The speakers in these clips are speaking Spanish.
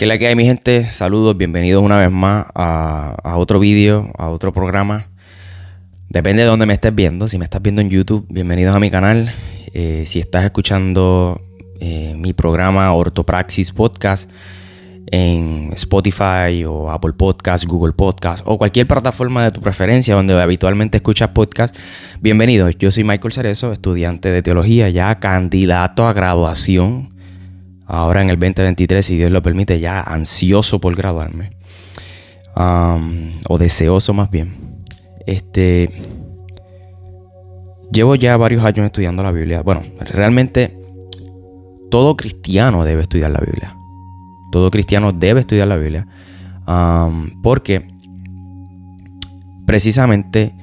¿Qué es la que hay, mi gente? Saludos, bienvenidos una vez más a otro vídeo, a otro programa. Depende de dónde me estés viendo. Si me estás viendo en YouTube, bienvenidos a mi canal. Si estás escuchando mi programa Ortopraxis Podcast en Spotify o Apple Podcast, Google Podcast o cualquier plataforma de tu preferencia donde habitualmente escuchas podcast, bienvenidos. Yo soy Michael Cerezo, estudiante de teología, ya candidato a graduación. Ahora en el 2023, si Dios lo permite, ya ansioso por graduarme. O deseoso más bien. Llevo ya varios años estudiando la Biblia. Bueno, realmente todo cristiano debe estudiar la Biblia. Todo cristiano debe estudiar la Biblia. Porque precisamente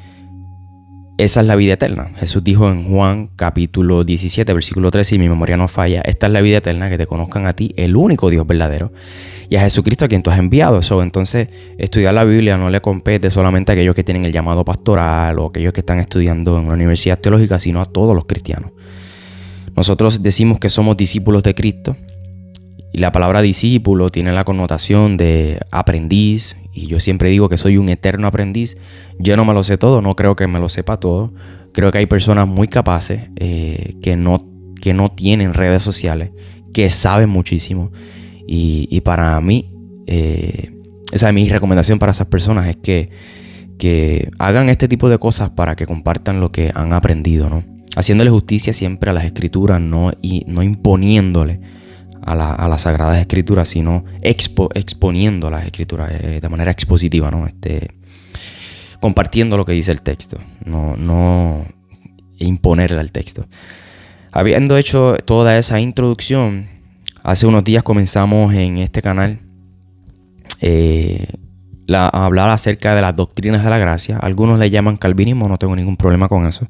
esa es la vida eterna. Jesús dijo en Juan capítulo 17, versículo 13, si mi memoria no falla, esta es la vida eterna, que te conozcan a ti, el único Dios verdadero, y a Jesucristo a quien tú has enviado. Entonces, estudiar la Biblia no le compete solamente a aquellos que tienen el llamado pastoral o aquellos que están estudiando en una universidad teológica, sino a todos los cristianos. Nosotros decimos que somos discípulos de Cristo, y la palabra discípulo tiene la connotación de aprendiz, y yo siempre digo que soy un eterno aprendiz. Yo no me lo sé todo, no creo que me lo sepa todo. Creo que hay personas muy capaces que no tienen redes sociales, que saben muchísimo. Y para mí, mi recomendación para esas personas es que hagan este tipo de cosas para que compartan lo que han aprendido, ¿no? Haciéndole justicia siempre a las escrituras, no imponiéndole a las Sagradas Escrituras, sino exponiendo las Escrituras de manera expositiva, ¿no? Compartiendo lo que dice el texto, no imponerle al texto. Habiendo hecho toda esa introducción, hace unos días comenzamos en este canal a hablar acerca de las doctrinas de la gracia. Algunos le llaman calvinismo, no tengo ningún problema con eso.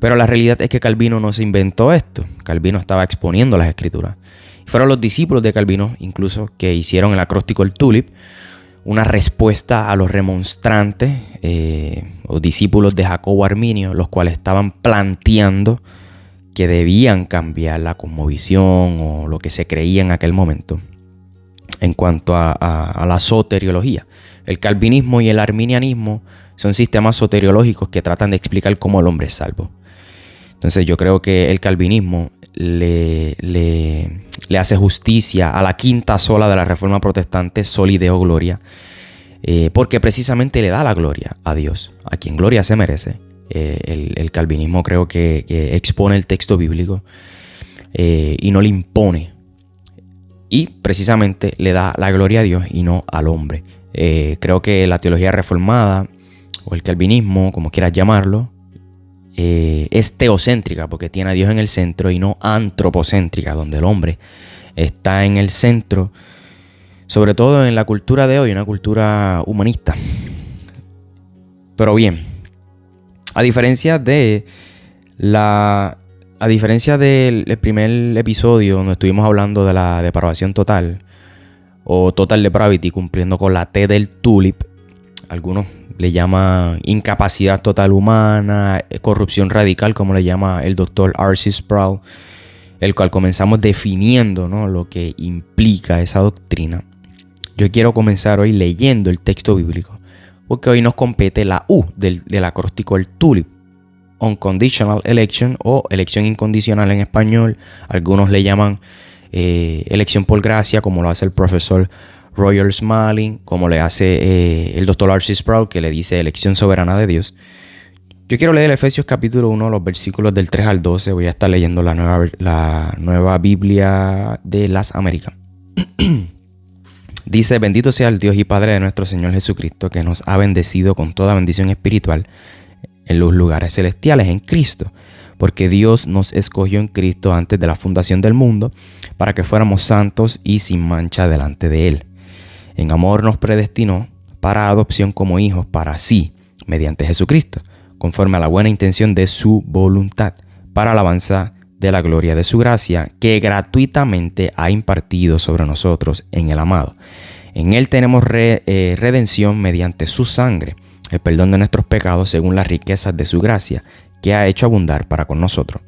Pero la realidad es que Calvino no se inventó esto. Calvino estaba exponiendo las Escrituras. Fueron los discípulos de Calvino, incluso, que hicieron el acróstico El Tulip, una respuesta a los remonstrantes o discípulos de Jacobo Arminio, los cuales estaban planteando que debían cambiar la cosmovisión o lo que se creía en aquel momento en cuanto a la soteriología. El calvinismo y el arminianismo son sistemas soteriológicos que tratan de explicar cómo el hombre es salvo. Entonces yo creo que el calvinismo le hace justicia a la quinta sola de la Reforma Protestante, Soli Deo Gloria, porque precisamente le da la gloria a Dios, a quien gloria se merece. El calvinismo creo que expone el texto bíblico y no le impone, y precisamente le da la gloria a Dios y no al hombre. Creo que la teología reformada o el calvinismo, como quieras llamarlo, es teocéntrica porque tiene a Dios en el centro y no antropocéntrica, donde el hombre está en el centro, sobre todo en la cultura de hoy, una cultura humanista. Pero bien, a diferencia del primer episodio donde estuvimos hablando de la depravación total o total depravity, cumpliendo con la T del tulip, algunos le llaman incapacidad total humana, corrupción radical, como le llama el doctor R.C. Sproul, el cual comenzamos definiendo, ¿no?, lo que implica esa doctrina. Yo quiero comenzar hoy leyendo el texto bíblico, porque hoy nos compete la U del acróstico El Tulip, Unconditional Election o elección incondicional en español. Algunos le llaman elección por gracia, como lo hace el profesor Roger Smalling, como le hace el Dr. R.C. Sproul, que le dice elección soberana de Dios. Yo quiero leer Efesios capítulo 1, los versículos del 3 al 12. Voy a estar leyendo la nueva Biblia de las Américas. Dice: bendito sea el Dios y Padre de nuestro Señor Jesucristo, que nos ha bendecido con toda bendición espiritual en los lugares celestiales en Cristo, porque Dios nos escogió en Cristo antes de la fundación del mundo, para que fuéramos santos y sin mancha delante de Él. En amor nos predestinó para adopción como hijos para sí, mediante Jesucristo, conforme a la buena intención de su voluntad, para alabanza de la gloria de su gracia, que gratuitamente ha impartido sobre nosotros en el amado. En Él tenemos redención mediante su sangre, el perdón de nuestros pecados según las riquezas de su gracia, que ha hecho abundar para con nosotros.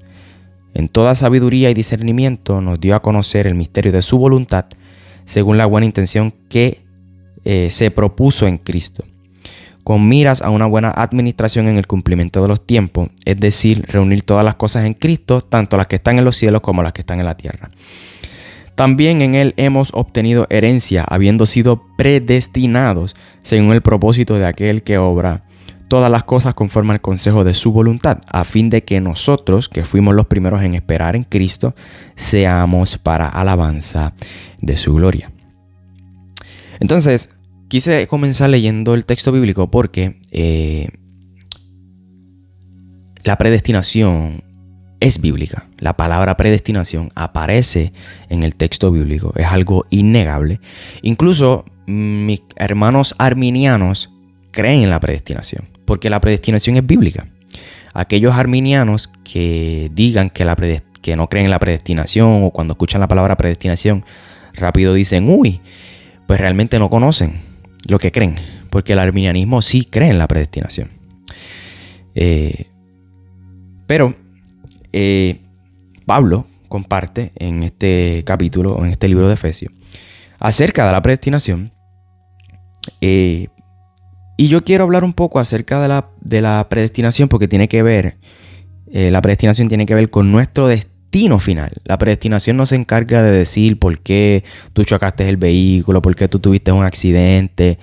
En toda sabiduría y discernimiento nos dio a conocer el misterio de su voluntad, según la buena intención que se propuso en Cristo, con miras a una buena administración en el cumplimiento de los tiempos, es decir, reunir todas las cosas en Cristo, tanto las que están en los cielos como las que están en la tierra. También en Él hemos obtenido herencia, habiendo sido predestinados según el propósito de aquel que obra todas las cosas conforme al consejo de su voluntad, a fin de que nosotros, que fuimos los primeros en esperar en Cristo, seamos para alabanza de su gloria. Entonces, quise comenzar leyendo el texto bíblico porque la predestinación es bíblica. La palabra predestinación aparece en el texto bíblico. Es algo innegable. Incluso mis hermanos arminianos creen en la predestinación, porque la predestinación es bíblica. Aquellos arminianos que digan que no creen en la predestinación, o cuando escuchan la palabra predestinación, rápido dicen, uy, pues realmente no conocen lo que creen, porque el arminianismo sí cree en la predestinación. Pero Pablo comparte en este capítulo, en este libro de Efesios, acerca de la predestinación. Y yo quiero hablar un poco acerca de la predestinación, porque tiene que ver, la predestinación tiene que ver con nuestro destino final. La predestinación no se encarga de decir por qué tú chocaste el vehículo, por qué tú tuviste un accidente,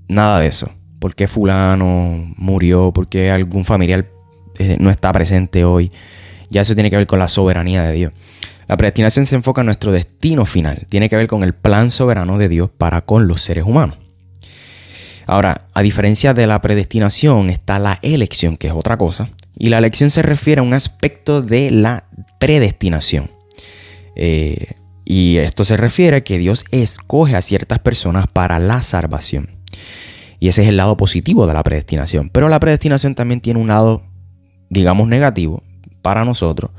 nada de eso. Por qué fulano murió, por qué algún familiar no está presente hoy. Ya eso tiene que ver con la soberanía de Dios. La predestinación se enfoca en nuestro destino final. Tiene que ver con el plan soberano de Dios para con los seres humanos. Ahora, a diferencia de la predestinación, está la elección, que es otra cosa. Y la elección se refiere a un aspecto de la predestinación. Y esto se refiere a que Dios escoge a ciertas personas para la salvación. Y ese es el lado positivo de la predestinación. Pero la predestinación también tiene un lado, digamos, negativo para nosotros.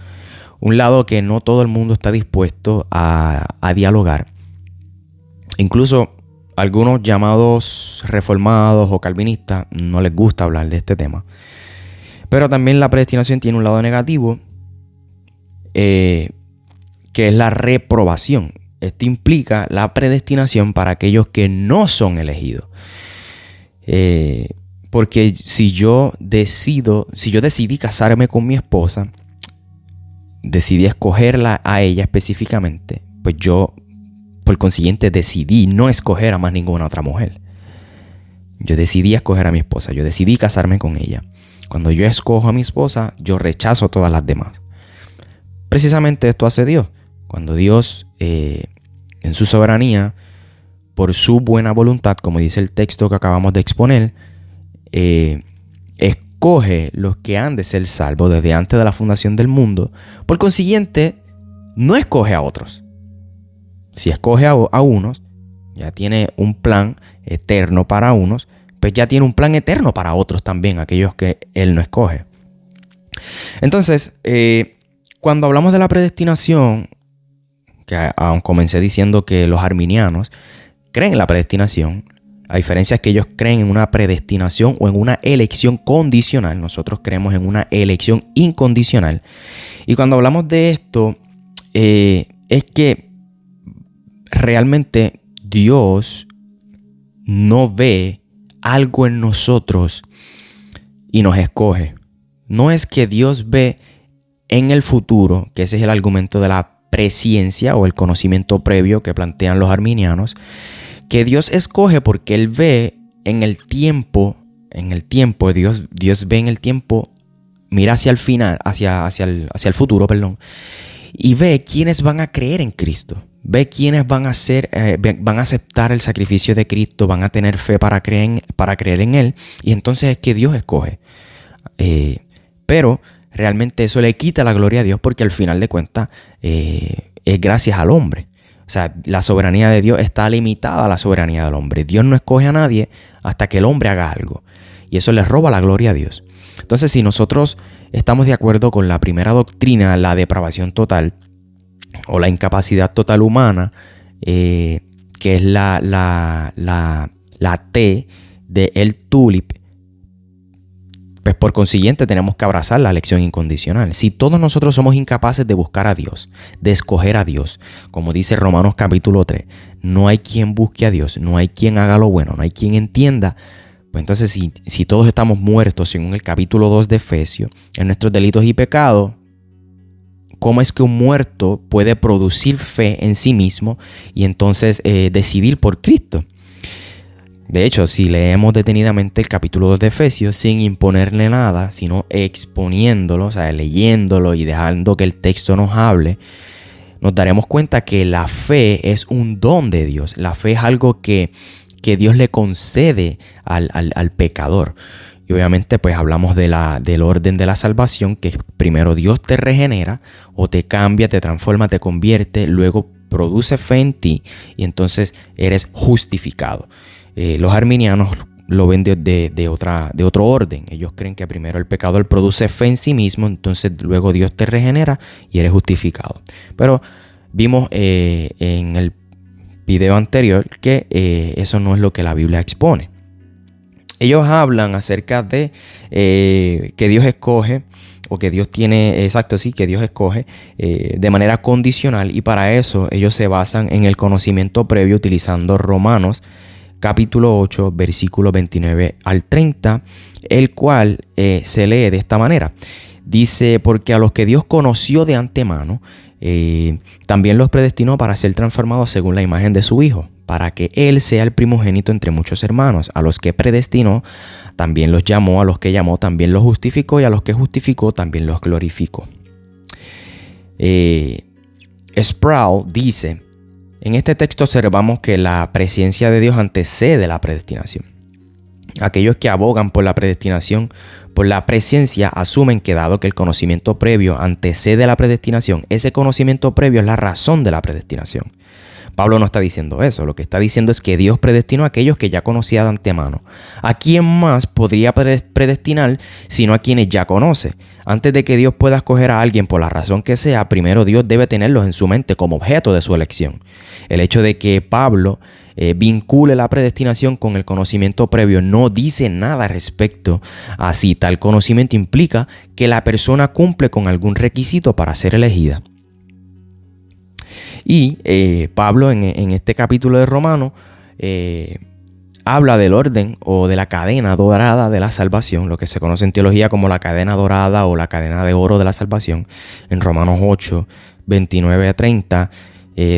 Un lado que no todo el mundo está dispuesto a dialogar. Incluso algunos llamados reformados o calvinistas no les gusta hablar de este tema. Pero también la predestinación tiene un lado negativo, que es la reprobación. Esto implica la predestinación para aquellos que no son elegidos. Porque si yo decidí casarme con mi esposa, decidí escogerla a ella específicamente, pues yo, por consiguiente, decidí no escoger a más ninguna otra mujer. Yo decidí escoger a mi esposa, yo decidí casarme con ella. Cuando yo escojo a mi esposa, yo rechazo todas las demás. Precisamente esto hace Dios. Cuando Dios, en su soberanía, por su buena voluntad, como dice el texto que acabamos de exponer, escoge los que han de ser salvos desde antes de la fundación del mundo. Por consiguiente, no escoge a otros. Si escoge a unos, ya tiene un plan eterno para unos, pues ya tiene un plan eterno para otros también, aquellos que Él no escoge. Entonces, cuando hablamos de la predestinación, que aún comencé diciendo que los arminianos creen en la predestinación, a diferencia de que ellos creen en una predestinación o en una elección condicional, nosotros creemos en una elección incondicional. Y cuando hablamos de esto, es que realmente Dios no ve algo en nosotros y nos escoge. No es que Dios ve en el futuro, que ese es el argumento de la presciencia o el conocimiento previo que plantean los arminianos, que Dios escoge porque Él ve en el tiempo, Dios ve en el tiempo, mira hacia el final, hacia el futuro, y ve quiénes van a creer en Cristo. Ve quiénes van a aceptar el sacrificio de Cristo, van a tener fe para creer en Él. Y entonces es que Dios escoge. Pero realmente eso le quita la gloria a Dios, porque al final de cuentas es gracias al hombre. O sea, la soberanía de Dios está limitada a la soberanía del hombre. Dios no escoge a nadie hasta que el hombre haga algo. Y eso le roba la gloria a Dios. Entonces, si nosotros estamos de acuerdo con la primera doctrina, la depravación total o la incapacidad total humana, que es la T de el tulip, Pues por consiguiente tenemos que abrazar la elección incondicional. Si todos nosotros somos incapaces de buscar a Dios, de escoger a Dios, como dice Romanos capítulo 3, no hay quien busque a Dios, no hay quien haga lo bueno, no hay quien entienda. Pues entonces si todos estamos muertos, según el capítulo 2 de Efesios, en nuestros delitos y pecados, ¿cómo es que un muerto puede producir fe en sí mismo y entonces decidir por Cristo? De hecho, si leemos detenidamente el capítulo 2 de Efesios sin imponerle nada, sino exponiéndolo, o sea, leyéndolo y dejando que el texto nos hable, nos daremos cuenta que la fe es un don de Dios. La fe es algo que Dios le concede al pecador. Y obviamente pues hablamos del orden de la salvación, que primero Dios te regenera o te cambia, te transforma, te convierte, luego produce fe en ti y entonces eres justificado. Los arminianos lo ven de otro orden. Ellos creen que primero el pecador produce fe en sí mismo, entonces luego Dios te regenera y eres justificado. Pero vimos en el video anterior que eso no es lo que la Biblia expone. Ellos hablan acerca de que Dios escoge, o que Dios tiene, exacto, sí, que Dios escoge de manera condicional, y para eso ellos se basan en el conocimiento previo utilizando Romanos capítulo 8, versículo 29 al 30, el cual se lee de esta manera. Dice, porque a los que Dios conoció de antemano, también los predestinó para ser transformados según la imagen de su Hijo, para que Él sea el primogénito entre muchos hermanos. A los que predestinó, también los llamó. A los que llamó, también los justificó. Y a los que justificó, también los glorificó. Sproul dice, en este texto observamos que la presencia de Dios antecede la predestinación. Aquellos que abogan por la predestinación, por la presencia, asumen que dado que el conocimiento previo antecede la predestinación, ese conocimiento previo es la razón de la predestinación. Pablo no está diciendo eso. Lo que está diciendo es que Dios predestinó a aquellos que ya conocía de antemano. ¿A quién más podría predestinar sino a quienes ya conoce? Antes de que Dios pueda escoger a alguien por la razón que sea, primero Dios debe tenerlos en su mente como objeto de su elección. El hecho de que Pablo vincule la predestinación con el conocimiento previo no dice nada respecto a si tal conocimiento implica que la persona cumple con algún requisito para ser elegida. Y Pablo en este capítulo de Romanos habla del orden o de la cadena dorada de la salvación, lo que se conoce en teología como la cadena dorada o la cadena de oro de la salvación, en Romanos 8, 29 a 30,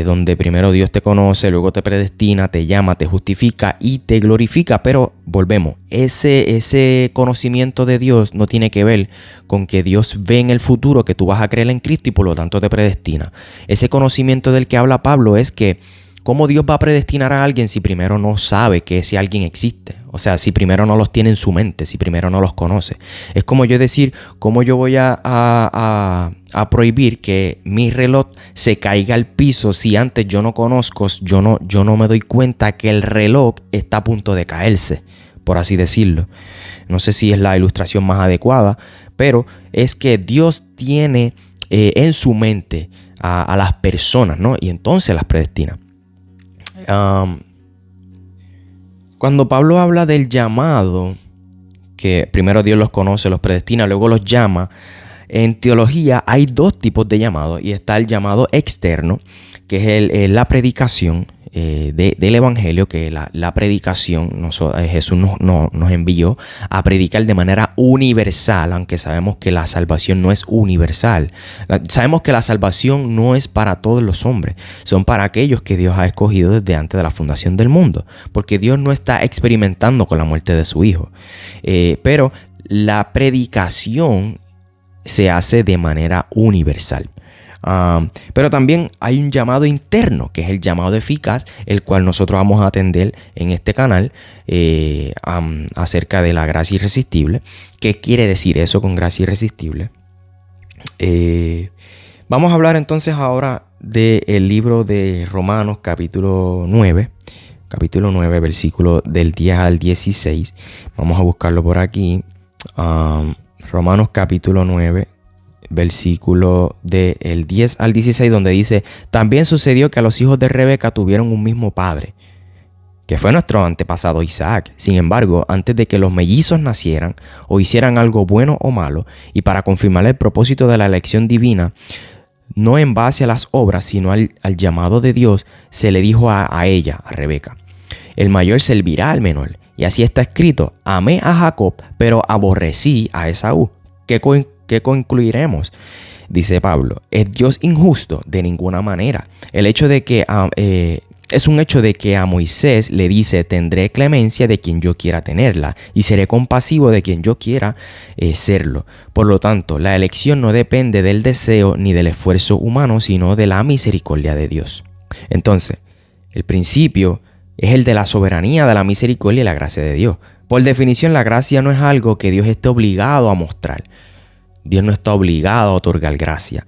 donde primero Dios te conoce, luego te predestina, te llama, te justifica y te glorifica. Pero volvemos, ese conocimiento de Dios no tiene que ver con que Dios ve en el futuro que tú vas a creer en Cristo y por lo tanto te predestina. Ese conocimiento del que habla Pablo es que ¿cómo Dios va a predestinar a alguien si primero no sabe que ese alguien existe? O sea, si primero no los tiene en su mente, si primero no los conoce. Es como yo decir, ¿cómo yo voy a prohibir que mi reloj se caiga al piso si antes yo no conozco, yo no me doy cuenta que el reloj está a punto de caerse, por así decirlo? No sé si es la ilustración más adecuada, pero es que Dios tiene en su mente a las personas, ¿no? Y entonces las predestina. Cuando Pablo habla del llamado, que primero Dios los conoce, los predestina, luego los llama, en teología hay dos tipos de llamado, y está el llamado externo, que es la predicación del evangelio, que la predicación Jesús nos envió a predicar de manera universal, aunque sabemos que la salvación no es universal. Sabemos que la salvación no es para todos los hombres, son para aquellos que Dios ha escogido desde antes de la fundación del mundo, porque Dios no está experimentando con la muerte de su Hijo. Pero la predicación se hace de manera universal. Pero también hay un llamado interno, que es el llamado eficaz, el cual nosotros vamos a atender en este canal acerca de la gracia irresistible. ¿Qué quiere decir eso con gracia irresistible? Vamos a hablar entonces ahora del libro de Romanos capítulo 9, versículo del 10 al 16. Vamos a buscarlo por aquí. Romanos capítulo 9, versículo del 10 al 16, donde dice: también sucedió que a los hijos de Rebeca tuvieron un mismo padre, que fue nuestro antepasado Isaac. Sin embargo, antes de que los mellizos nacieran o hicieran algo bueno o malo, y para confirmar el propósito de la elección divina, no en base a las obras, sino al llamado de Dios, se le dijo a ella, a Rebeca: el mayor servirá al menor. Y así está escrito: amé a Jacob, pero aborrecí a Esaú. ¿Qué concluiremos? Dice Pablo: ¿es Dios injusto? De ninguna manera. Es un hecho de que a Moisés le dice: tendré clemencia de quien yo quiera tenerla y seré compasivo de quien yo quiera serlo. Por lo tanto, la elección no depende del deseo ni del esfuerzo humano, sino de la misericordia de Dios. Entonces, el principio es el de la soberanía, de la misericordia y la gracia de Dios. Por definición, la gracia no es algo que Dios esté obligado a mostrar. Dios no está obligado a otorgar gracia.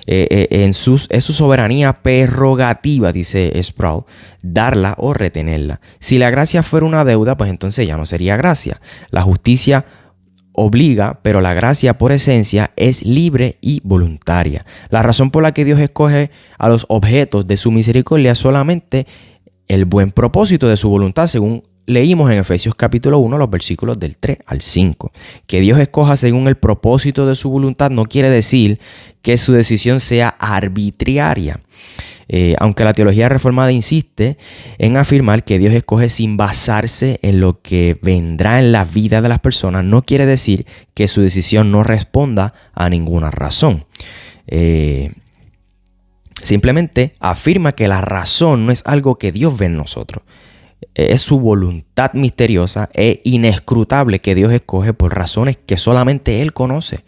Es su soberanía prerrogativa, dice Sproul, darla o retenerla. Si la gracia fuera una deuda, pues entonces ya no sería gracia. La justicia obliga, pero la gracia por esencia es libre y voluntaria. La razón por la que Dios escoge a los objetos de su misericordia es solamente el buen propósito de su voluntad, según leímos en Efesios capítulo 1, los versículos del 3 al 5. Que Dios escoja según el propósito de su voluntad no quiere decir que su decisión sea arbitraria. Aunque la teología reformada insiste en afirmar que Dios escoge sin basarse en lo que vendrá en la vida de las personas, no quiere decir que su decisión no responda a ninguna razón. Simplemente afirma que la razón no es algo que Dios ve en nosotros. Es su voluntad misteriosa e inescrutable que Dios escoge por razones que solamente Él conoce.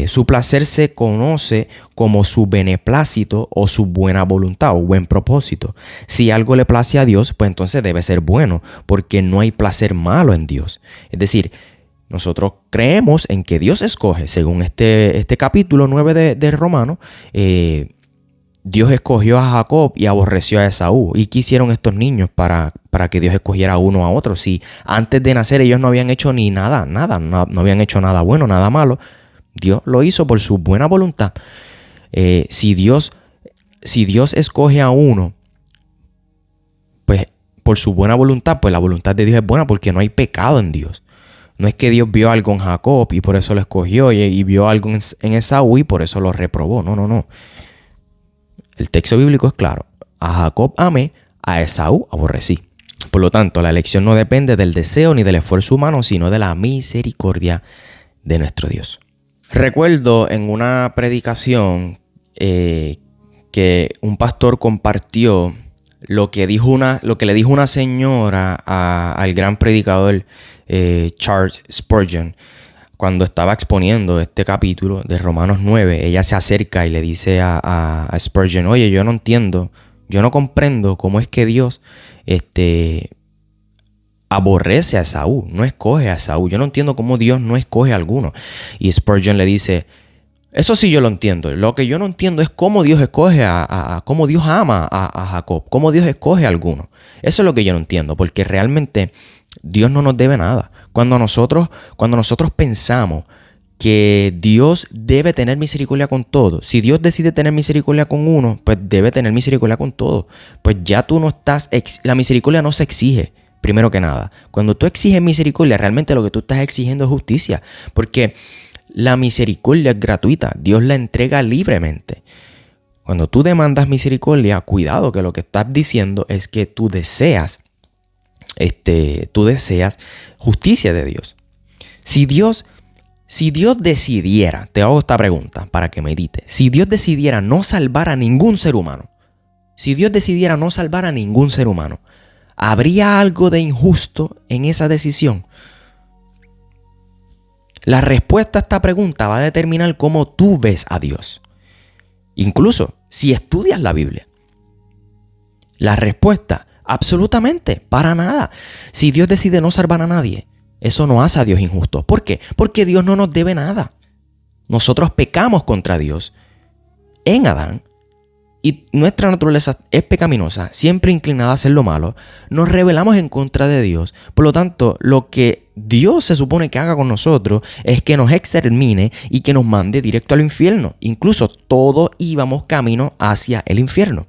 Su placer se conoce como su beneplácito o su buena voluntad o buen propósito. Si algo le place a Dios, pues entonces debe ser bueno, porque no hay placer malo en Dios. Es decir, nosotros creemos en que Dios escoge, según este capítulo 9 de Romanos, Dios escogió a Jacob y aborreció a Esaú. ¿Y qué hicieron estos niños para que Dios escogiera a uno a otro? Si antes de nacer ellos no habían hecho ni nada, no habían hecho nada bueno, nada malo. Dios lo hizo por su buena voluntad. Si Dios escoge a uno, pues por su buena voluntad, pues la voluntad de Dios es buena porque no hay pecado en Dios. No es que Dios vio algo en Jacob y por eso lo escogió y vio algo en Esaú y por eso lo reprobó. No. El texto bíblico es claro: a Jacob amé, a Esaú aborrecí. Por lo tanto, la elección no depende del deseo ni del esfuerzo humano, sino de la misericordia de nuestro Dios. Recuerdo en una predicación que un pastor compartió lo que le dijo una señora al gran predicador Charles Spurgeon. Cuando estaba exponiendo este capítulo de Romanos 9, ella se acerca y le dice a Spurgeon: oye, yo no entiendo, yo no comprendo cómo es que Dios aborrece a Esaú, no escoge a Esaú. Yo no entiendo cómo Dios no escoge a alguno. Y Spurgeon le dice: eso sí yo lo entiendo. Lo que yo no entiendo es cómo Dios escoge cómo Dios ama a Jacob, cómo Dios escoge a alguno. Eso es lo que yo no entiendo, porque realmente Dios no nos debe nada. Cuando nosotros pensamos que Dios debe tener misericordia con todos, si Dios decide tener misericordia con uno, pues debe tener misericordia con todos. Pues ya tú no estás, la misericordia no se exige, primero que nada. Cuando tú exiges misericordia, realmente lo que tú estás exigiendo es justicia, porque la misericordia es gratuita, Dios la entrega libremente. Cuando tú demandas misericordia, cuidado, que lo que estás diciendo es que tú deseas justicia de Dios. Si Dios decidiera, te hago esta pregunta para que medite. Si Dios decidiera no salvar a ningún ser humano, ¿habría algo de injusto en esa decisión? La respuesta a esta pregunta va a determinar cómo tú ves a Dios. Incluso si estudias la Biblia. La respuesta: absolutamente, para nada. Si Dios decide no salvar a nadie, eso no hace a Dios injusto. ¿Por qué? Porque Dios no nos debe nada. Nosotros pecamos contra Dios en Adán y nuestra naturaleza es pecaminosa, siempre inclinada a hacer lo malo. Nos rebelamos en contra de Dios. Por lo tanto, lo que Dios se supone que haga con nosotros es que nos extermine y que nos mande directo al infierno. Incluso todos íbamos camino hacia el infierno.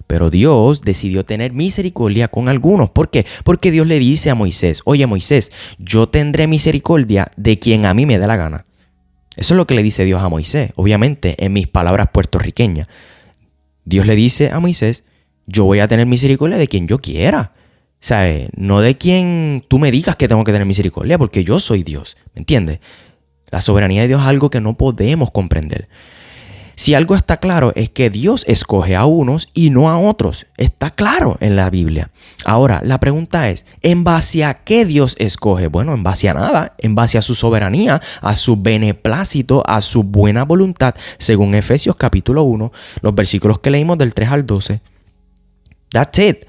Pero Dios decidió tener misericordia con algunos. ¿Por qué? Porque Dios le dice a Moisés, oye Moisés, yo tendré misericordia de quien a mí me dé la gana. Eso es lo que le dice Dios a Moisés, obviamente en mis palabras puertorriqueñas. Dios le dice a Moisés, yo voy a tener misericordia de quien yo quiera. ¿Sabes? No de quien tú me digas que tengo que tener misericordia, porque yo soy Dios. ¿Me entiendes? La soberanía de Dios es algo que no podemos comprender. Si algo está claro es que Dios escoge a unos y no a otros. Está claro en la Biblia. Ahora, la pregunta es, ¿en base a qué Dios escoge? Bueno, en base a nada, en base a su soberanía, a su beneplácito, a su buena voluntad, según Efesios capítulo 1, los versículos que leímos del 3 al 12. That's it.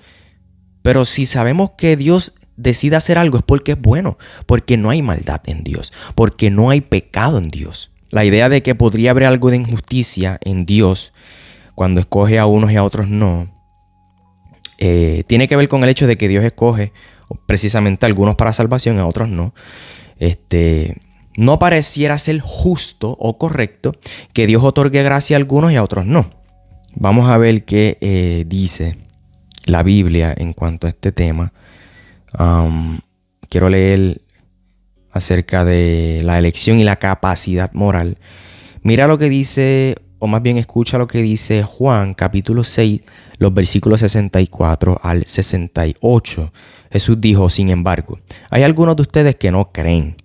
Pero si sabemos que Dios decide hacer algo es porque es bueno, porque no hay maldad en Dios, porque no hay pecado en Dios. La idea de que podría haber algo de injusticia en Dios cuando escoge a unos y a otros no, tiene que ver con el hecho de que Dios escoge precisamente a algunos para salvación y a otros no. No pareciera ser justo o correcto que Dios otorgue gracia a algunos y a otros no. Vamos a ver qué dice la Biblia en cuanto a este tema. Quiero leer acerca de la elección y la capacidad moral. Mira lo que dice, o más bien escucha lo que dice Juan capítulo 6, los versículos 64 al 68. Jesús dijo, sin embargo, hay algunos de ustedes que no creen.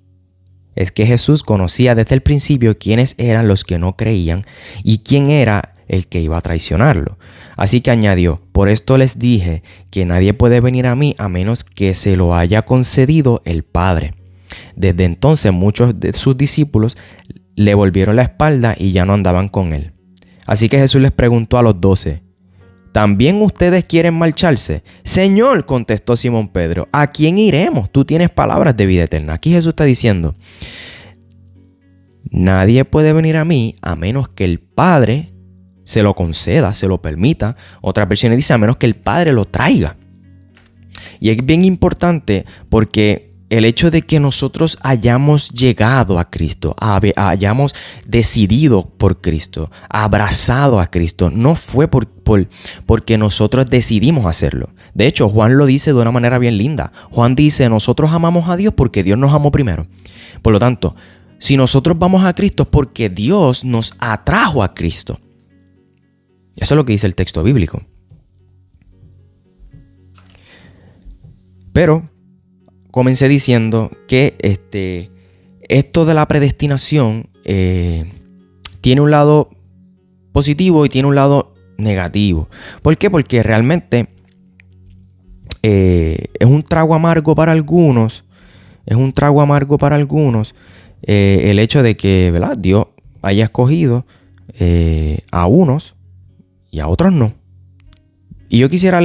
Es que Jesús conocía desde el principio quiénes eran los que no creían y quién era el que iba a traicionarlo. Así que añadió, por esto les dije que nadie puede venir a mí a menos que se lo haya concedido el Padre. Desde entonces muchos de sus discípulos le volvieron la espalda y ya no andaban con él. Así que Jesús les preguntó a los 12, ¿también ustedes quieren marcharse? Señor, contestó Simón Pedro, ¿a quién iremos? Tú tienes palabras de vida eterna. Aquí Jesús está diciendo, nadie puede venir a mí a menos que el Padre se lo conceda, se lo permita. Otras versiones dicen a menos que el Padre lo traiga. Y es bien importante porque el hecho de que nosotros hayamos llegado a Cristo, hayamos decidido por Cristo, abrazado a Cristo, no fue porque nosotros decidimos hacerlo. De hecho, Juan lo dice de una manera bien linda. Juan dice, nosotros amamos a Dios porque Dios nos amó primero. Por lo tanto, si nosotros vamos a Cristo es porque Dios nos atrajo a Cristo. Eso es lo que dice el texto bíblico. Pero comencé diciendo que esto de la predestinación tiene un lado positivo y tiene un lado negativo. ¿Por qué? Porque realmente es un trago amargo para algunos. Es un trago amargo para algunos el hecho de que, ¿verdad?, Dios haya escogido a unos y a otros no. Y yo quisiera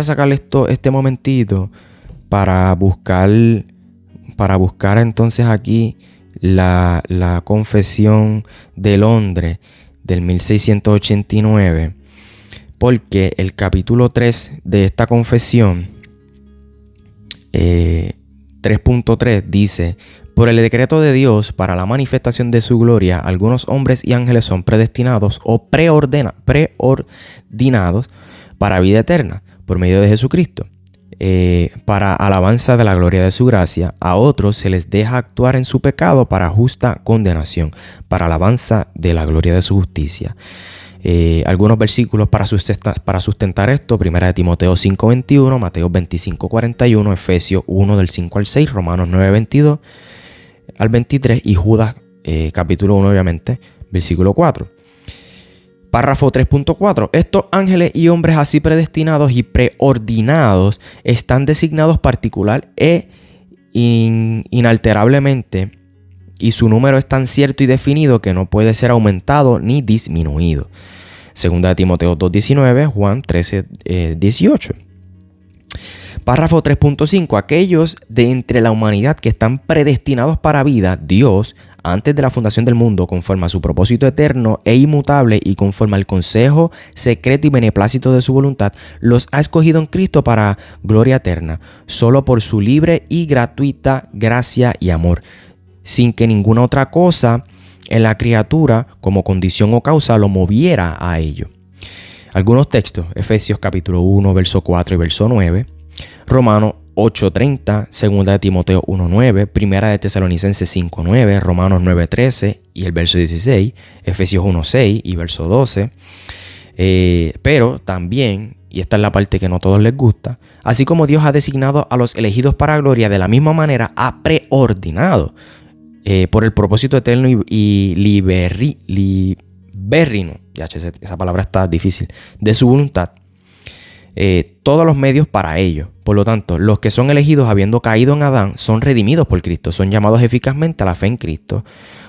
sacarle este momentito para buscar entonces aquí la Confesión de Londres del 1689, porque el capítulo 3 de esta confesión, 3.3 dice, por el decreto de Dios para la manifestación de su gloria, algunos hombres y ángeles son predestinados o preordinados para vida eterna por medio de Jesucristo. Para alabanza de la gloria de su gracia, a otros se les deja actuar en su pecado para justa condenación, para alabanza de la gloria de su justicia. Algunos versículos para sustentar esto: 1 Timoteo 5:21, Mateo 25:41, Efesios 1 del 5 al 6, Romanos 9:22 al 23 y Judas capítulo 1 obviamente, versículo 4. Párrafo 3.4. Estos ángeles y hombres así predestinados y preordinados están designados particular e inalterablemente, y su número es tan cierto y definido que no puede ser aumentado ni disminuido. Segunda de Timoteo 2:19, Juan 13:18. Párrafo 3.5. Aquellos de entre la humanidad que están predestinados para vida, Dios, antes de la fundación del mundo, conforme a su propósito eterno e inmutable y conforme al consejo secreto y beneplácito de su voluntad, los ha escogido en Cristo para gloria eterna, solo por su libre y gratuita gracia y amor, sin que ninguna otra cosa en la criatura, como condición o causa, lo moviera a ello. Algunos textos: Efesios capítulo 1, verso 4 y verso 9, Romanos 8:30, 2 de Timoteo 1:9, 1 de Tesalonicenses 5:9, Romanos 9:13 y el verso 16, Efesios 1:6 y verso 12. Pero también, y esta es la parte que no a todos les gusta, así como Dios ha designado a los elegidos para gloria, de la misma manera ha preordinado por el propósito eterno y libérrimo, ya esa palabra está difícil, de su voluntad, todos los medios para ello. Por lo tanto, los que son elegidos habiendo caído en Adán son redimidos por Cristo, son llamados eficazmente a la fe en Cristo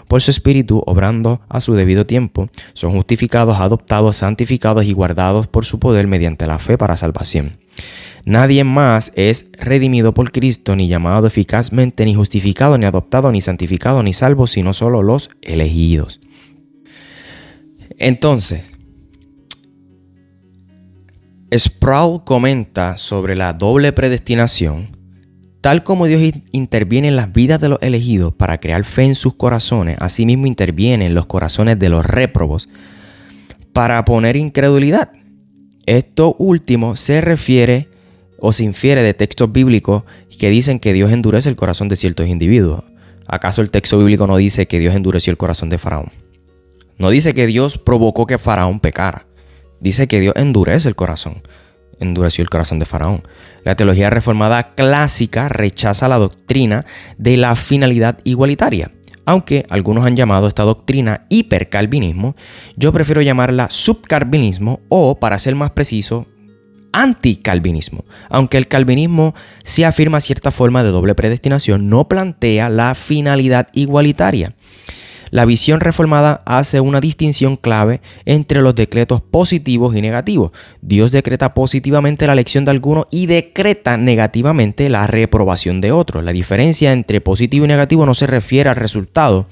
por su Espíritu, obrando a su debido tiempo, son justificados, adoptados, santificados y guardados por su poder mediante la fe para salvación. Nadie más es redimido por Cristo, ni llamado eficazmente, ni justificado, ni adoptado, ni santificado, ni salvo, sino solo los elegidos. Entonces, Sproul comenta sobre la doble predestinación. Tal como Dios interviene en las vidas de los elegidos para crear fe en sus corazones, asimismo interviene en los corazones de los réprobos para poner incredulidad. Esto último se refiere o se infiere de textos bíblicos que dicen que Dios endurece el corazón de ciertos individuos. ¿Acaso el texto bíblico no dice que Dios endureció el corazón de Faraón? No dice que Dios provocó que Faraón pecara. Dice que Dios endurece el corazón. Endureció el corazón de Faraón. La teología reformada clásica rechaza la doctrina de la finalidad igualitaria. Aunque algunos han llamado esta doctrina hipercalvinismo, yo prefiero llamarla subcalvinismo o, para ser más preciso, anticalvinismo. Aunque el calvinismo sí afirma cierta forma de doble predestinación, no plantea la finalidad igualitaria. La visión reformada hace una distinción clave entre los decretos positivos y negativos. Dios decreta positivamente la elección de algunos y decreta negativamente la reprobación de otros. La diferencia entre positivo y negativo no se refiere al resultado,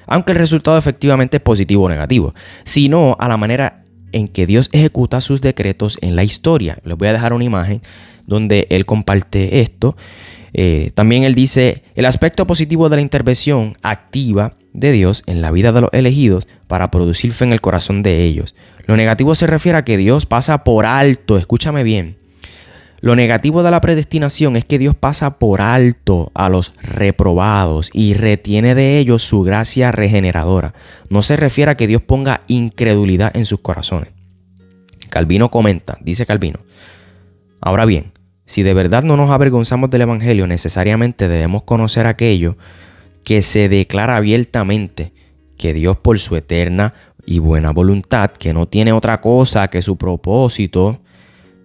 aunque el resultado efectivamente es positivo o negativo, sino a la manera en que Dios ejecuta sus decretos en la historia. Les voy a dejar una imagen donde él comparte esto. También él dice: el aspecto positivo de la intervención activa de Dios en la vida de los elegidos para producir fe en el corazón de ellos. Lo negativo se refiere a que Dios pasa por alto, escúchame bien. Lo negativo de la predestinación es que Dios pasa por alto a los reprobados y retiene de ellos su gracia regeneradora. No se refiere a que Dios ponga incredulidad en sus corazones. Calvino comenta, dice Calvino: ahora bien, si de verdad no nos avergonzamos del Evangelio, necesariamente debemos conocer aquello que se declara abiertamente, que Dios, por su eterna y buena voluntad, que no tiene otra cosa que su propósito,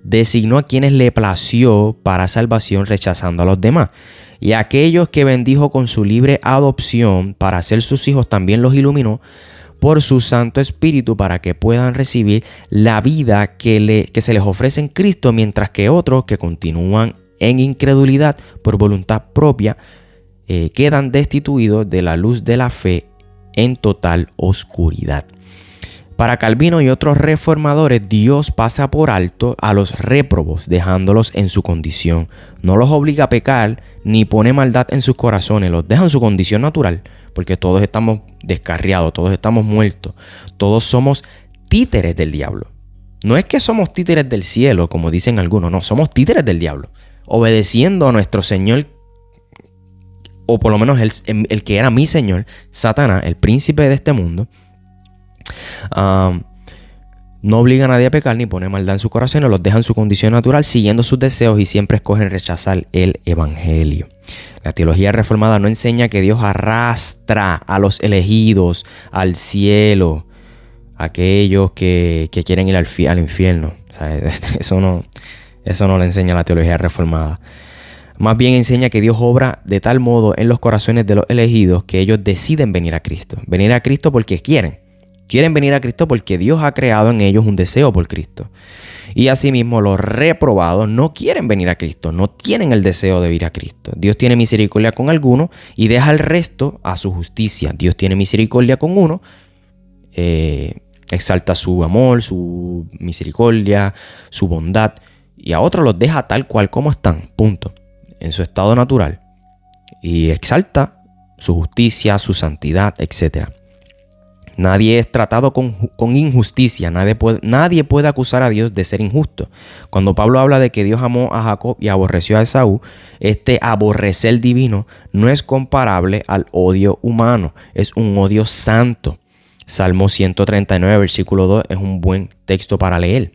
designó a quienes le plació para salvación, rechazando a los demás. Y a aquellos que bendijo con su libre adopción para ser sus hijos, también los iluminó por su Santo Espíritu para que puedan recibir la vida que se les ofrece en Cristo, mientras que otros que continúan en incredulidad por voluntad propia quedan destituidos de la luz de la fe en total oscuridad. Para Calvino y otros reformadores, Dios pasa por alto a los réprobos, dejándolos en su condición. No los obliga a pecar, ni pone maldad en sus corazones, los deja en su condición natural, porque todos estamos descarriados, todos estamos muertos, todos somos títeres del diablo. No es que somos títeres del cielo, como dicen algunos, no, somos títeres del diablo, obedeciendo a nuestro Señor, o por lo menos el que era mi Señor, Satanás, el príncipe de este mundo. No obliga a nadie a pecar ni pone maldad en su corazón, no los deja en su condición natural, siguiendo sus deseos, y siempre escogen rechazar el evangelio. La teología reformada no enseña que Dios arrastra a los elegidos al cielo, aquellos que quieren ir al infierno. O sea, eso no lo enseña la teología reformada. Más bien enseña que Dios obra de tal modo en los corazones de los elegidos que ellos deciden venir a Cristo. Venir a Cristo porque quieren. Quieren venir a Cristo porque Dios ha creado en ellos un deseo por Cristo. Y asimismo los reprobados no quieren venir a Cristo, no tienen el deseo de ir a Cristo. Dios tiene misericordia con algunos y deja el resto a su justicia. Dios tiene misericordia con uno, exalta su amor, su misericordia, su bondad, y a otros los deja tal cual como están, punto, en su estado natural, y exalta su justicia, su santidad, etc. Nadie es tratado con injusticia. Nadie puede acusar a Dios de ser injusto. Cuando Pablo habla de que Dios amó a Jacob y aborreció a Esaú, este aborrecer divino no es comparable al odio humano. Es un odio santo. Salmo 139, versículo 2 es un buen texto para leer.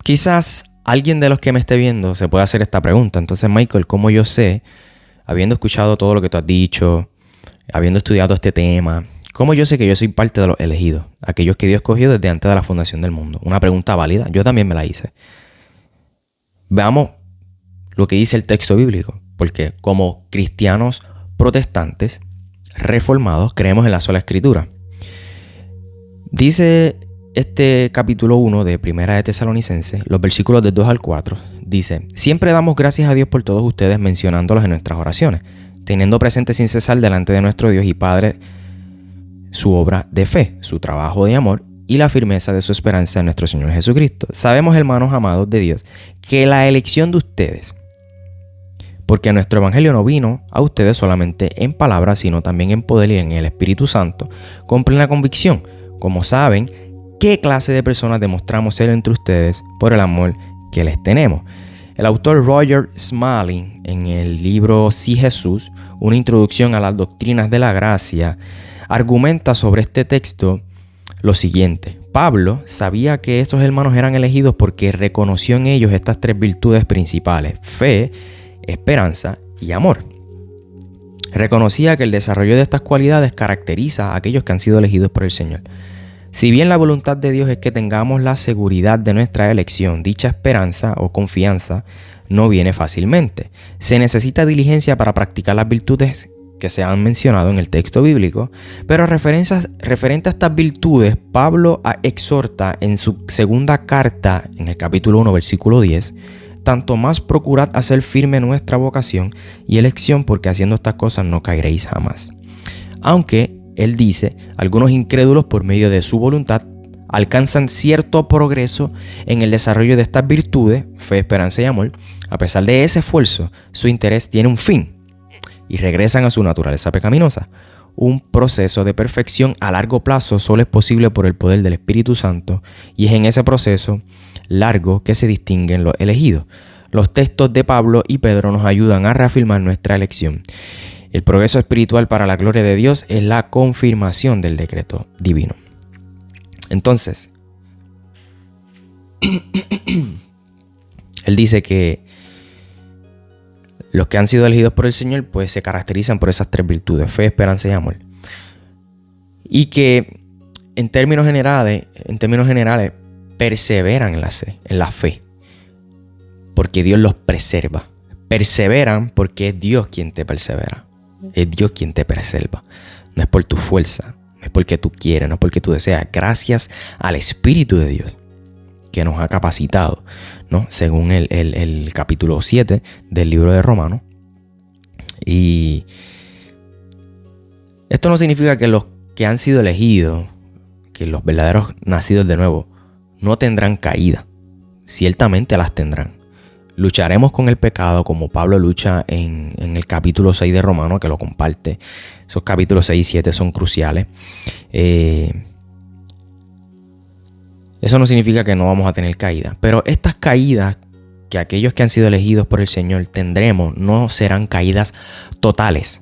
Quizás alguien de los que me esté viendo se pueda hacer esta pregunta. Entonces, Michael, ¿cómo yo sé, habiendo escuchado todo lo que tú has dicho, habiendo estudiado este tema, cómo yo sé que yo soy parte de los elegidos, aquellos que Dios escogió desde antes de la fundación del mundo? Una pregunta válida. Yo también me la hice. Veamos lo que dice el texto bíblico, porque como cristianos protestantes reformados creemos en la sola escritura. Dice este capítulo 1 de Primera de Tesalonicenses, los versículos del 2 al 4, dice: siempre damos gracias a Dios por todos ustedes, mencionándolos en nuestras oraciones, teniendo presente sin cesar delante de nuestro Dios y Padre su obra de fe, su trabajo de amor y la firmeza de su esperanza en nuestro Señor Jesucristo. Sabemos, hermanos amados de Dios, que la elección de ustedes, porque nuestro evangelio no vino a ustedes solamente en palabras, sino también en poder y en el Espíritu Santo, con plena convicción, como saben qué clase de personas demostramos ser entre ustedes por el amor que les tenemos. El autor Roger Smalling, en el libro Sí Jesús, una introducción a las doctrinas de la gracia, argumenta sobre este texto lo siguiente: Pablo sabía que estos hermanos eran elegidos porque reconoció en ellos estas tres virtudes principales: fe, esperanza y amor. Reconocía que el desarrollo de estas cualidades caracteriza a aquellos que han sido elegidos por el Señor. Si bien la voluntad de Dios es que tengamos la seguridad de nuestra elección, dicha esperanza o confianza no viene fácilmente. Se necesita diligencia para practicar las virtudes que se han mencionado en el texto bíblico, pero referente a estas virtudes, Pablo exhorta en su segunda carta, en el capítulo 1, versículo 10, tanto más procurad hacer firme nuestra vocación y elección, porque haciendo estas cosas no caeréis jamás. Aunque él dice, algunos incrédulos por medio de su voluntad alcanzan cierto progreso en el desarrollo de estas virtudes, fe, esperanza y amor. A pesar de ese esfuerzo, su interés tiene un fin y regresan a su naturaleza pecaminosa. Un proceso de perfección a largo plazo solo es posible por el poder del Espíritu Santo, y es en ese proceso largo que se distinguen los elegidos. Los textos de Pablo y Pedro nos ayudan a reafirmar nuestra elección. El progreso espiritual para la gloria de Dios es la confirmación del decreto divino. Entonces, él dice que los que han sido elegidos por el Señor pues se caracterizan por esas tres virtudes: fe, esperanza y amor. Y que en términos generales perseveran en la fe, porque Dios los preserva. Perseveran porque es Dios quien te persevera. Es Dios quien te preserva. No es por tu fuerza, no es porque tú quieres, no es porque tú deseas. Gracias al Espíritu de Dios que nos ha capacitado, ¿no? Según el capítulo 7 del libro de Romanos. Y esto no significa que los que han sido elegidos, que los verdaderos nacidos de nuevo, no tendrán caída. Ciertamente las tendrán. Lucharemos con el pecado como Pablo lucha en el capítulo 6 de Romanos, que lo comparte. Esos capítulos 6 y 7 son cruciales. Eso no significa que no vamos a tener caídas. Pero estas caídas que aquellos que han sido elegidos por el Señor tendremos no serán caídas totales.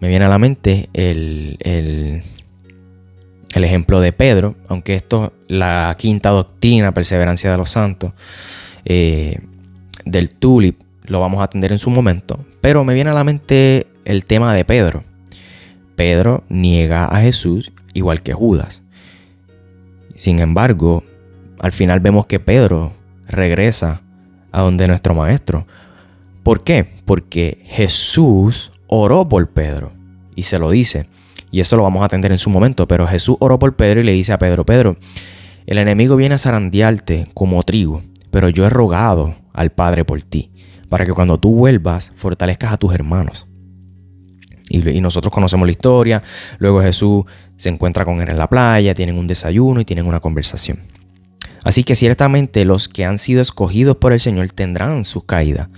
Me viene a la mente el ejemplo de Pedro, aunque esto, la quinta doctrina, perseverancia de los santos, del TULIP, lo vamos a atender en su momento. Pero me viene a la mente el tema de Pedro. Pedro niega a Jesús igual que Judas. Sin embargo, al final vemos que Pedro regresa a donde nuestro maestro. ¿Por qué? Porque Jesús oró por Pedro y se lo dice. Y eso lo vamos a atender en su momento. Pero Jesús oró por Pedro y le dice a Pedro: Pedro, el enemigo viene a zarandearte como trigo, pero yo he rogado al Padre por ti, para que cuando tú vuelvas fortalezcas a tus hermanos. Y nosotros conocemos la historia. Luego Jesús se encuentra con él en la playa, tienen un desayuno y tienen una conversación. Así que ciertamente los que han sido escogidos por el Señor tendrán sus caídas.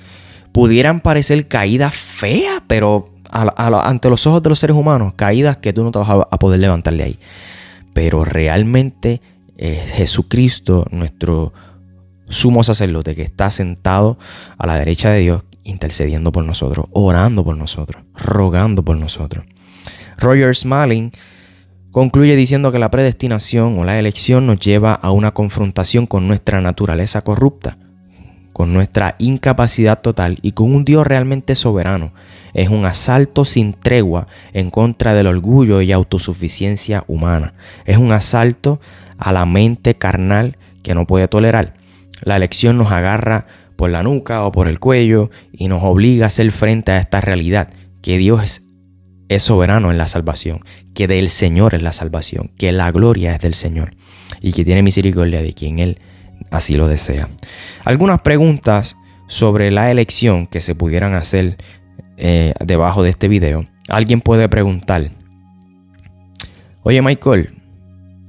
Pudieran parecer caídas feas, pero ante los ojos de los seres humanos, caídas que tú no te vas a poder levantar de ahí. Pero realmente Jesucristo, nuestro sumo sacerdote, que está sentado a la derecha de Dios, intercediendo por nosotros, orando por nosotros, rogando por nosotros. Roger Smalling concluye diciendo que la predestinación o la elección nos lleva a una confrontación con nuestra naturaleza corrupta, con nuestra incapacidad total y con un Dios realmente soberano. Es un asalto sin tregua en contra del orgullo y autosuficiencia humana. Es un asalto a la mente carnal que no puede tolerar. La elección nos agarra por la nuca o por el cuello y nos obliga a hacer frente a esta realidad, que Dios es soberano en la salvación, que del Señor es la salvación, que la gloria es del Señor y que tiene misericordia de quien Él así lo desea. Algunas preguntas sobre la elección que se pudieran hacer debajo de este video. Alguien puede preguntar: oye Michael,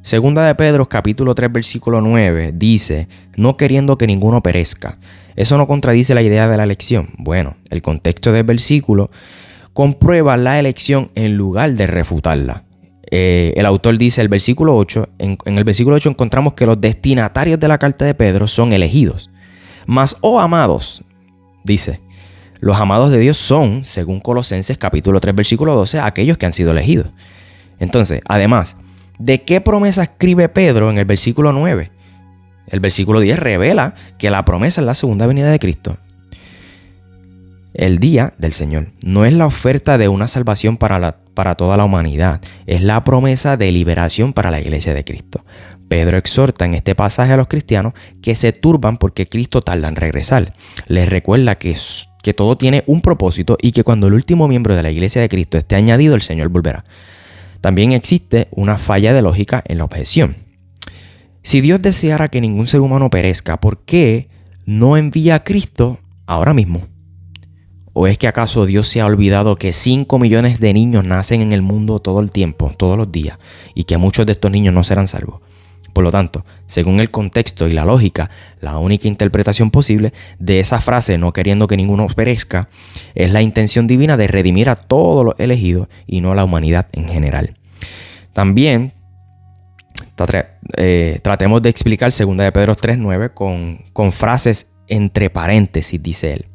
Segunda de Pedro capítulo 3 versículo 9 dice: no queriendo que ninguno perezca. ¿Eso no contradice la idea de la elección? Bueno, el contexto del versículo comprueba la elección en lugar de refutarla. El autor dice el versículo 8, en el versículo 8 encontramos que los destinatarios de la carta de Pedro son elegidos. Mas, oh amados, dice, los amados de Dios son, según Colosenses capítulo 3 versículo 12, aquellos que han sido elegidos. Entonces, además, ¿de qué promesa escribe Pedro en el versículo 9? El versículo 10 revela que la promesa es la segunda venida de Cristo. El día del Señor no es la oferta de una salvación para toda la humanidad, es la promesa de liberación para la iglesia de Cristo. Pedro exhorta en este pasaje a los cristianos que se turban porque Cristo tarda en regresar. Les recuerda que todo tiene un propósito y que cuando el último miembro de la iglesia de Cristo esté añadido, el Señor volverá. También existe una falla de lógica en la objeción. Si Dios deseara que ningún ser humano perezca, ¿por qué no envía a Cristo ahora mismo? ¿O es que acaso Dios se ha olvidado que 5 millones de niños nacen en el mundo todo el tiempo, todos los días, y que muchos de estos niños no serán salvos? Por lo tanto, según el contexto y la lógica, la única interpretación posible de esa frase, no queriendo que ninguno perezca, es la intención divina de redimir a todos los elegidos y no a la humanidad en general. También tratemos de explicar 2 de Pedro 3:9 con frases entre paréntesis, dice él.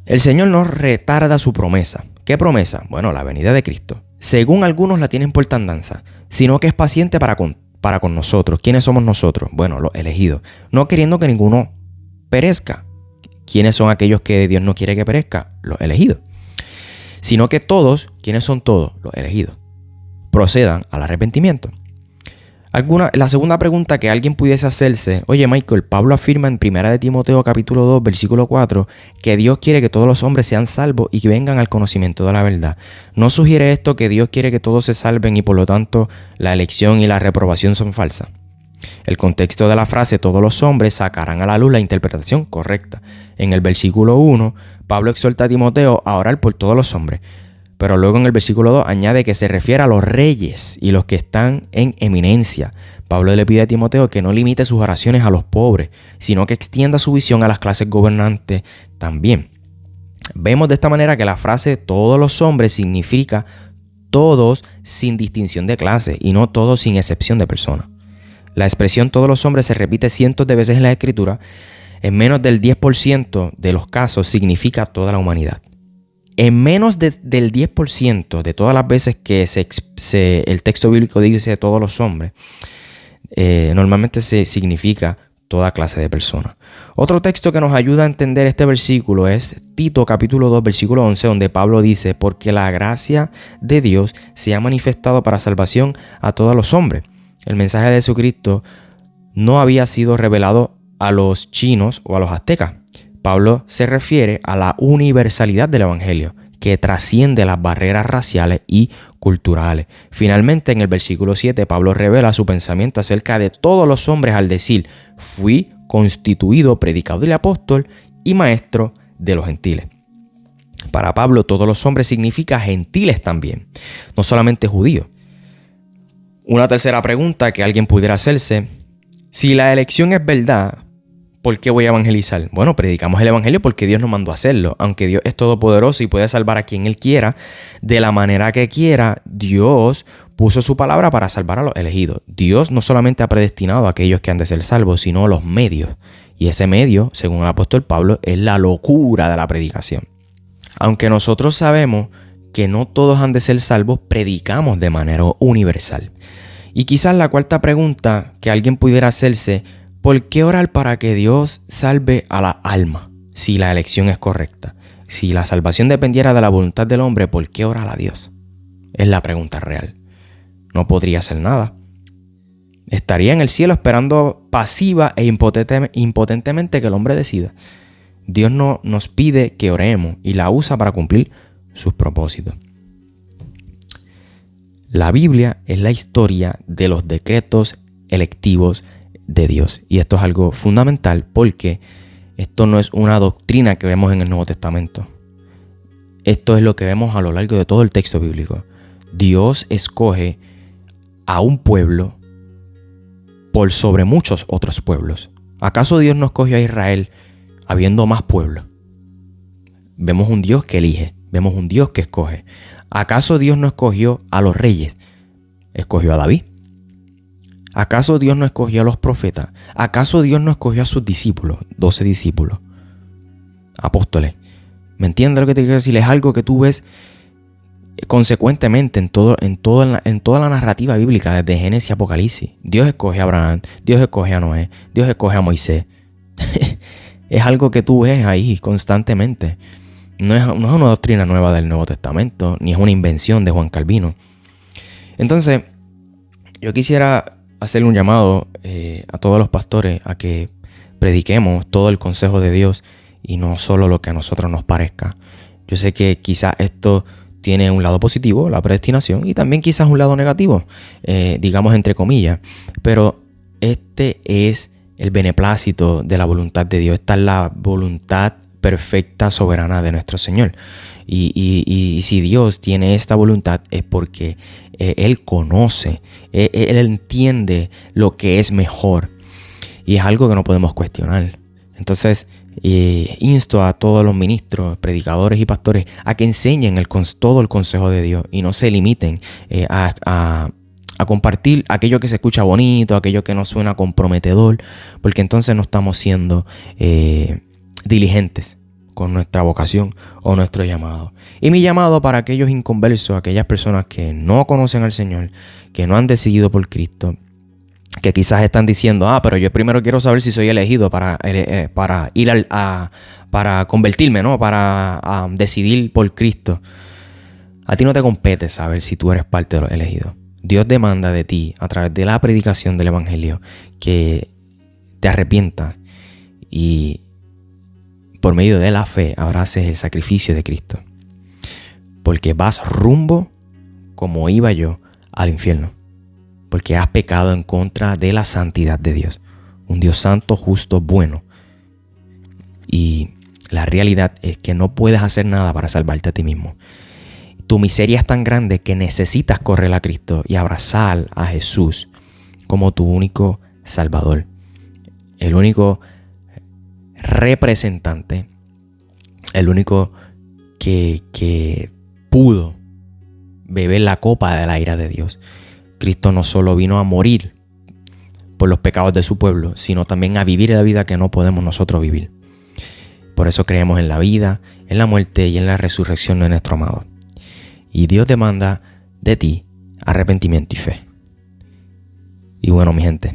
El Señor no retarda su promesa. ¿Qué promesa? Bueno, la venida de Cristo. Según algunos la tienen por tardanza, sino que es paciente para con nosotros. ¿Quiénes somos nosotros? Bueno, los elegidos. No queriendo que ninguno perezca. ¿Quiénes son aquellos que Dios no quiere que perezca? Los elegidos. Sino que todos, ¿quiénes son todos? Los elegidos, procedan al arrepentimiento. La segunda pregunta que alguien pudiese hacerse: oye Michael, Pablo afirma en 1 de Timoteo capítulo 2 versículo 4 que Dios quiere que todos los hombres sean salvos y que vengan al conocimiento de la verdad. ¿No sugiere esto que Dios quiere que todos se salven y por lo tanto la elección y la reprobación son falsas? El contexto de la frase todos los hombres sacarán a la luz la interpretación correcta. En el versículo 1, Pablo exhorta a Timoteo a orar por todos los hombres. Pero luego en el versículo 2 añade que se refiere a los reyes y los que están en eminencia. Pablo le pide a Timoteo que no limite sus oraciones a los pobres, sino que extienda su visión a las clases gobernantes también. Vemos de esta manera que la frase todos los hombres significa todos sin distinción de clase y no todos sin excepción de persona. La expresión todos los hombres se repite cientos de veces en la Escritura. En menos del 10% de los casos significa toda la humanidad. En menos del 10% de todas las veces que el texto bíblico dice todos los hombres, normalmente se significa toda clase de personas. Otro texto que nos ayuda a entender este versículo es Tito capítulo 2 versículo 11, donde Pablo dice: porque la gracia de Dios se ha manifestado para salvación a todos los hombres. El mensaje de Jesucristo no había sido revelado a los chinos o a los aztecas. Pablo se refiere a la universalidad del evangelio, que trasciende las barreras raciales y culturales. Finalmente, en el versículo 7, Pablo revela su pensamiento acerca de todos los hombres al decir: fui constituido predicador y apóstol y maestro de los gentiles. Para Pablo, todos los hombres significa gentiles también, no solamente judíos. Una tercera pregunta que alguien pudiera hacerse: si la elección es verdad, ¿por qué voy a evangelizar? Bueno, predicamos el evangelio porque Dios nos mandó a hacerlo. Aunque Dios es todopoderoso y puede salvar a quien Él quiera, de la manera que quiera, Dios puso su palabra para salvar a los elegidos. Dios no solamente ha predestinado a aquellos que han de ser salvos, sino los medios. Y ese medio, según el apóstol Pablo, es la locura de la predicación. Aunque nosotros sabemos que no todos han de ser salvos, predicamos de manera universal. Y quizás la cuarta pregunta que alguien pudiera hacerse: ¿por qué orar para que Dios salve a la alma si la elección es correcta? Si la salvación dependiera de la voluntad del hombre, ¿por qué orar a Dios? Es la pregunta real. No podría hacer nada. Estaría en el cielo esperando pasiva e impotentemente que el hombre decida. Dios no nos pide que oremos y la usa para cumplir sus propósitos. La Biblia es la historia de los decretos electivos de Dios. Y esto es algo fundamental porque esto no es una doctrina que vemos en el Nuevo Testamento. Esto es lo que vemos a lo largo de todo el texto bíblico. Dios escoge a un pueblo por sobre muchos otros pueblos. ¿Acaso Dios no escogió a Israel habiendo más pueblos? Vemos un Dios que elige, vemos un Dios que escoge. ¿Acaso Dios no escogió a los reyes? Escogió a David. ¿Acaso Dios no escogió a los profetas? ¿Acaso Dios no escogió a sus discípulos? 12 discípulos, apóstoles. ¿Me entiendes lo que te quiero decir? Es algo que tú ves consecuentemente en toda la narrativa bíblica, desde Génesis a Apocalipsis. Dios escoge a Abraham, Dios escoge a Noé, Dios escoge a Moisés. Es algo que tú ves ahí constantemente. No es una doctrina nueva del Nuevo Testamento, ni es una invención de Juan Calvino. Entonces, yo quisiera hacerle un llamado a todos los pastores a que prediquemos todo el consejo de Dios y no solo lo que a nosotros nos parezca. Yo sé que quizás esto tiene un lado positivo, la predestinación, y también quizás un lado negativo, digamos entre comillas. Pero este es el beneplácito de la voluntad de Dios. Esta es la voluntad perfecta, soberana de nuestro Señor. Y si Dios tiene esta voluntad es porque Él conoce, Él entiende lo que es mejor. Y es algo que no podemos cuestionar. Entonces, insto a todos los ministros, predicadores y pastores a que enseñen todo el consejo de Dios y no se limiten a compartir aquello que se escucha bonito, aquello que no suena comprometedor, porque entonces no estamos siendo diligentes con nuestra vocación o nuestro llamado. Y mi llamado para aquellos inconversos, aquellas personas que no conocen al Señor, que no han decidido por Cristo, que quizás están diciendo: pero yo primero quiero saber si soy elegido para ir para convertirme, ¿no? Para decidir por Cristo. A ti no te compete saber si tú eres parte de los elegidos. Dios demanda de ti, a través de la predicación del Evangelio, que te arrepientas y por medio de la fe abraces el sacrificio de Cristo. Porque vas rumbo, como iba yo, al infierno. Porque has pecado en contra de la santidad de Dios. Un Dios santo, justo, bueno. Y la realidad es que no puedes hacer nada para salvarte a ti mismo. Tu miseria es tan grande que necesitas correr a Cristo y abrazar a Jesús como tu único Salvador. El único representante, el único que pudo beber la copa de la ira de Dios. Cristo no solo vino a morir por los pecados de su pueblo, sino también a vivir la vida que no podemos nosotros vivir. Por eso creemos en la vida, en la muerte y en la resurrección de nuestro amado. Y Dios demanda de ti arrepentimiento y fe. Y bueno, mi gente,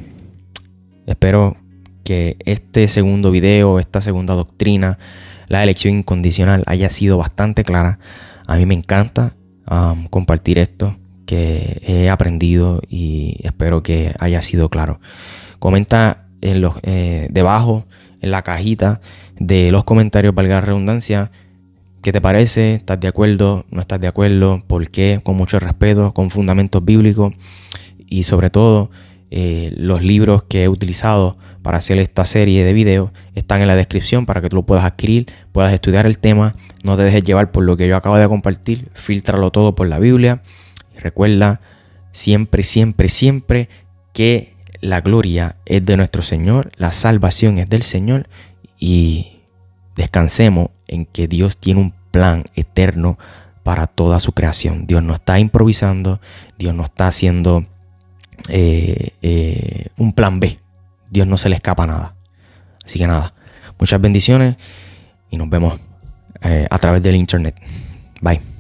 espero que este segundo video, esta segunda doctrina, la elección incondicional, haya sido bastante clara. A mí me encanta compartir esto que he aprendido y espero que haya sido claro. Comenta debajo en la cajita de los comentarios, valga la redundancia, ¿qué te parece? ¿Estás de acuerdo? ¿No estás de acuerdo? ¿Por qué? Con mucho respeto, con fundamentos bíblicos y sobre todo los libros que he utilizado para hacer esta serie de videos están en la descripción para que tú lo puedas adquirir, puedas estudiar el tema. No te dejes llevar por lo que yo acabo de compartir, fíltralo todo por la Biblia. Y recuerda siempre, siempre, siempre que la gloria es de nuestro Señor, la salvación es del Señor y descansemos en que Dios tiene un plan eterno para toda su creación. Dios no está improvisando, Dios no está haciendo un plan B. Dios no se le escapa nada. Así que nada, muchas bendiciones y nos vemos a través del internet. Bye.